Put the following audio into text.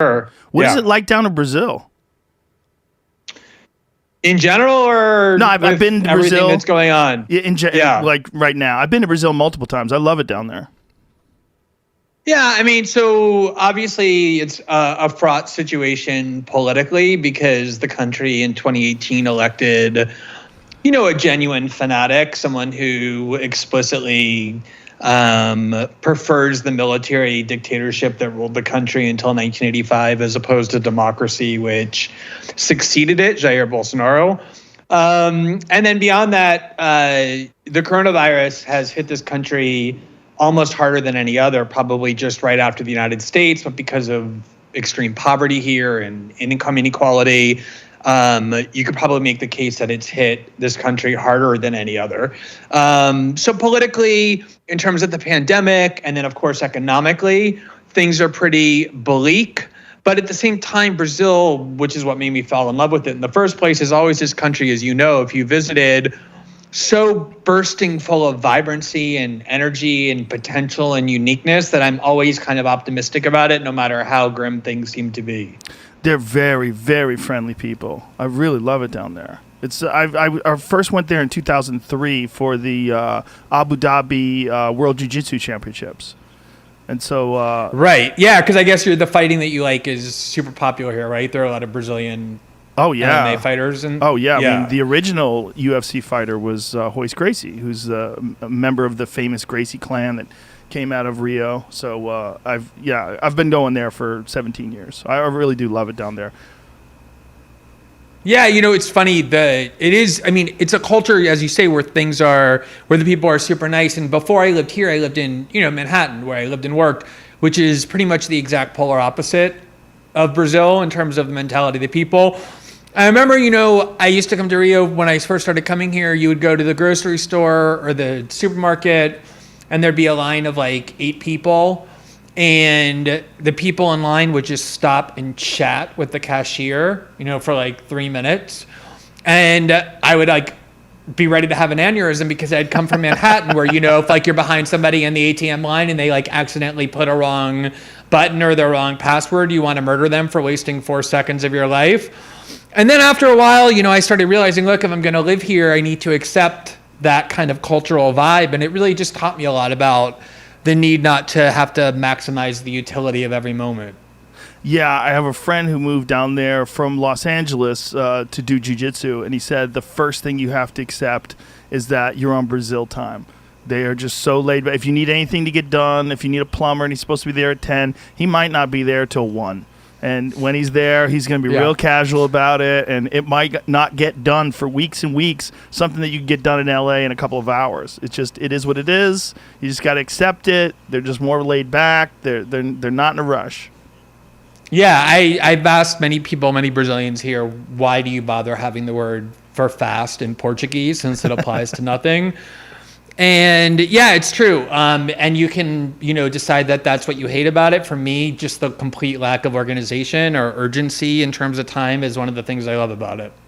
Sure. What is Yeah. it like down in Brazil? In general, or No, I've been to everything Brazil. that's going on? Yeah. Like right now. I've been to Brazil multiple times. I love it down there. Yeah, I mean, so obviously it's a fraught situation politically because the country in 2018 elected, a genuine fanatic, someone who explicitly prefers the military dictatorship that ruled the country until 1985 as opposed to democracy, which succeeded it, Jair Bolsonaro. And then beyond that, the coronavirus has hit this country almost harder than any other, probably just right after the United States, but because of extreme poverty here and income inequality, you could probably make the case that it's hit this country harder than any other. So politically, in terms of the pandemic, and then of course economically, things are pretty bleak. But at the same time, Brazil, which is what made me fall in love with it in the first place, is always this country, as you know, if you visited, so bursting full of vibrancy and energy and potential and uniqueness that I'm always kind of optimistic about it, no matter how grim things seem to be. They're very, very friendly people. I really love it down there. It's I first went there in 2003 for the Abu Dhabi World Jiu-Jitsu Championships. And so right. Yeah, because I guess the fighting that you like is super popular here, right? There are a lot of Brazilian MMA fighters. I mean, the original UFC fighter was Royce Gracie, who's a member of the famous Gracie clan that came out of Rio. So I've been going there for 17 years. I really do love it down there. Yeah, it's funny it's a culture, as you say, where the people are super nice. And before I lived here, I lived in, Manhattan, where I lived and worked, which is pretty much the exact polar opposite of Brazil in terms of the mentality of the people. I remember, I used to come to Rio when I first started coming here. You would go to the grocery store or the supermarket, and there'd be a line of like 8 people, and the people in line would just stop and chat with the cashier, for like 3 minutes. And I would be ready to have an aneurysm because I'd come from Manhattan where, if you're behind somebody in the ATM line and they accidentally put a wrong button or the wrong password, you want to murder them for wasting 4 seconds of your life. And then after a while, I started realizing, look, if I'm going to live here, I need to accept that kind of cultural vibe. And it really just taught me a lot about the need not to have to maximize the utility of every moment. Yeah, I have a friend who moved down there from Los Angeles to do jiu-jitsu, and he said the first thing you have to accept is that you're on Brazil time. They are just so laid back. If you need anything to get done, if you need a plumber and he's supposed to be there at 10, he might not be there till 1. And when he's there, he's going to be real casual about it, and it might not get done for weeks and weeks, something that you can get done in L.A. in a couple of hours. It is what it is. You just got to accept it. They're just more laid back. They're not in a rush. Yeah, I've asked many Brazilians here, why do you bother having the word for fast in Portuguese since it applies to nothing? And yeah, it's true. And you can, decide that that's what you hate about it. For me, just the complete lack of organization or urgency in terms of time is one of the things I love about it.